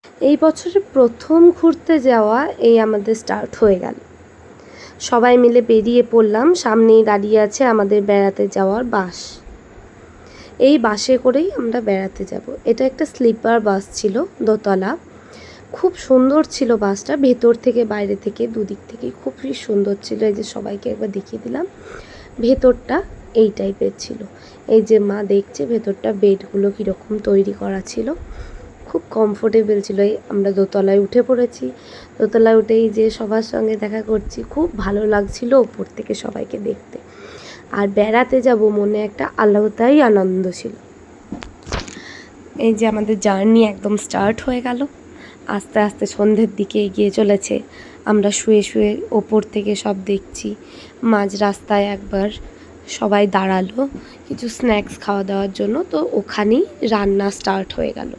এই বছরে প্রথম ঘুরতে যাওয়া এই আমাদের স্টার্ট হয়ে গেল। সবাই মিলে বেরিয়ে পড়লাম। সামনেই দাঁড়িয়ে আছে আমাদের বেড়াতে যাওয়ার বাস। এই বাসে করেই আমরা বেড়াতে যাব। এটা একটা স্লিপার বাস ছিল, দোতলা। খুব সুন্দর ছিল বাসটা, ভেতর থেকে বাইরে থেকে দুদিক থেকে খুবই সুন্দর ছিল। এই যে সবাইকে একবার দেখিয়ে দিলাম, ভেতরটা এই টাইপের ছিল। এই যে মা দেখছে ভেতরটা বেডগুলো কীরকম তৈরি করা ছিল, খুব কমফোর্টেবল ছিল। এই আমরা দোতলায় উঠে পড়েছি। দোতলায় উঠেই যে সবার সঙ্গে দেখা করছি, খুব ভালো লাগছিল ওপর থেকে সবাইকে দেখতে। আর বেড়াতে যাব মনে একটা আলাদাই আনন্দ ছিল। এই যে আমাদের জার্নি একদম স্টার্ট হয়ে গেল। আস্তে আস্তে সন্ধ্যের দিকে এগিয়ে চলেছে। আমরা শুয়ে শুয়ে ওপর থেকে সব দেখছি। মাঝ রাস্তায় একবার সবাই দাঁড়ালো কিছু স্ন্যাক্স খাওয়া দাওয়ার জন্য, তো ওখানেই রান্না স্টার্ট হয়ে গেল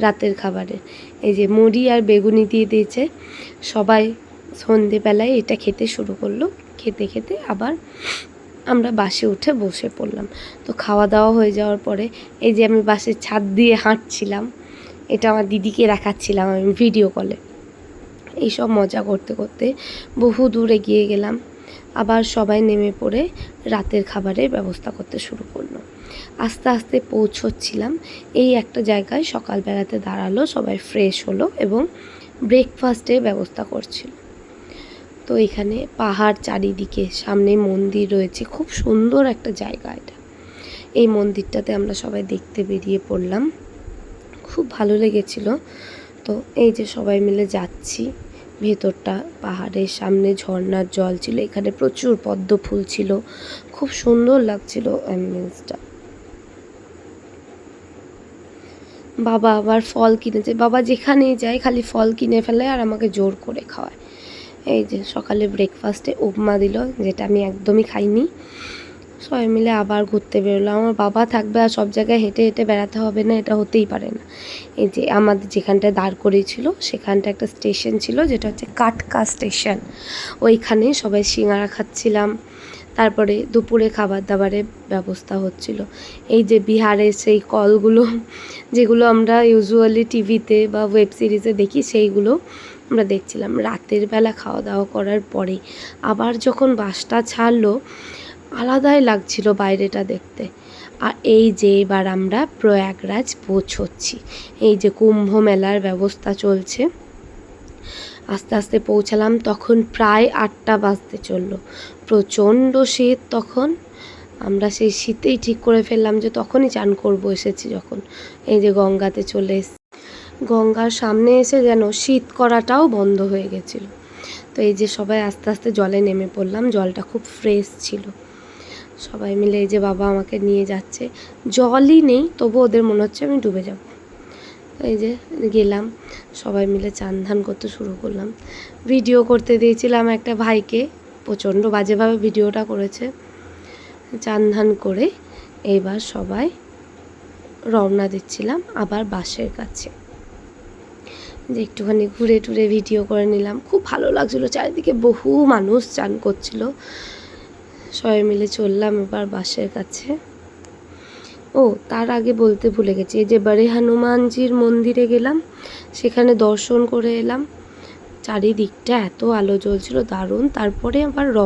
রাতের খাবারের। এই যে মুড়ি আর বেগুনি দিয়ে দিয়েছে। সবাই সন্ধেবেলায় এটা খেতে শুরু করলো। খেতে খেতে আবার আমরা বাসে উঠে বসে পড়লাম। তো খাওয়া দাওয়া হয়ে যাওয়ার পরে এই যে আমি বাসের ছাদ দিয়ে হাঁটছিলাম, এটা আমার দিদিকে দেখাচ্ছিলাম আমি ভিডিও কলে। এইসব মজা করতে করতে বহু দূর এগিয়ে গেলাম। আবার সবাই নেমে পড়ে রাতের খাবারের ব্যবস্থা করতে শুরু করলো। আস্তে আস্তে পৌঁছচ্ছিলাম। এই একটা জায়গায় সকালবেলাতে দাঁড়ালো, সবাই ফ্রেশ হলো এবং ব্রেকফাস্টের ব্যবস্থা করছিল। তো এখানে পাহাড় চারিদিকে, সামনে মন্দির রয়েছে, খুব সুন্দর একটা জায়গা এটা। এই মন্দিরটাতে আমরা সবাই দেখতে বেরিয়ে পড়লাম, খুব ভালো লেগেছিল। তো এই যে সবাই মিলে যাচ্ছি, ভেতরটা পাহাড়ের সামনে ঝর্ণার জল ছিল, এখানে প্রচুর পদ্ম ফুল ছিল, খুব সুন্দর লাগছিল অ্যাম্বিয়েন্সটা। বাবা আবার ফল কিনেছে, বাবা যেখানেই যায় খালি ফল কিনে ফেলে আর আমাকে জোর করে খাওয়ায়। এই যে সকালে ব্রেকফাস্টে উপমা দিল, যেটা আমি একদমই খাইনি। সবাই মিলে আবার ঘুরতে বেরোলাম। আমার বাবা থাকবে আর সব জায়গায় হেঁটে হেঁটে বেড়াতে হবে না, এটা হতেই পারে না। এই যে আমাদের যেখানটায় দাঁড় করিয়েছিল সেখানটা একটা স্টেশন ছিল, যেটা হচ্ছে কাটকা স্টেশন। ওইখানে সবাই সিঙ্গারা খাচ্ছিলাম। তারপরে দুপুরে খাবার দাবারের ব্যবস্থা হচ্ছিল। এই যে বিহারের সেই কলগুলো, যেগুলো আমরা ইউজুয়ালি টিভিতে বা ওয়েব সিরিজে দেখি, সেইগুলো আমরা দেখছিলাম। রাতের বেলা খাওয়া দাওয়া করার পরে আবার যখন বাসটা ছাড়লো, আলাদাই লাগছিল বাইরেটা দেখতে। আর এই যে এবার আমরা প্রয়াগরাজ পৌঁছচ্ছি। এই যে কুম্ভ মেলার ব্যবস্থা চলছে। আস্তে আস্তে পৌঁছালাম, তখন প্রায় 8টা বাজতে চললো। প্রচণ্ড শীত তখন। আমরা সেই শীতেই ঠিক করে ফেললাম যে তখনই চান করবো এসেছি যখন। এই যে গঙ্গাতে চলে এসেছি। গঙ্গার সামনে এসে যেন শীত করাটাও বন্ধ হয়ে গেছিলো। তো এই যে সবাই আস্তে আস্তে জলে নেমে পড়লাম। জলটা খুব ফ্রেশ ছিল। সবাই মিলে এই যে বাবা আমাকে নিয়ে যাচ্ছে, জলই নেই তবু ওদের মনে হচ্ছে আমি ডুবে যাব। এই যে গেলাম, সবাই মিলে চান ধান করতে শুরু করলাম। ভিডিও করতে দিয়েছিলাম একটা ভাইকে, প্রচণ্ড বাজেভাবে ভিডিওটা করেছে। চান ধান করে এইবার সবাই রওনা দিচ্ছিলাম আবার বাসের কাছে। যে একটুখানি ঘুরে টুরে ভিডিও করে নিলাম, খুব ভালো লাগছিলো। চারিদিকে বহু মানুষ চান করছিল। সবাই মিলে চললাম এবার বাসের কাছে। ও তার আগে বলতে ভুলে গেছি, এই যে বড়ে হনুমানজির মন্দিরে গেলাম, সেখানে দর্শন করে এলাম। চারিদিকটা এত আলো জ্বলছিল, দারুণ। তারপরে আবার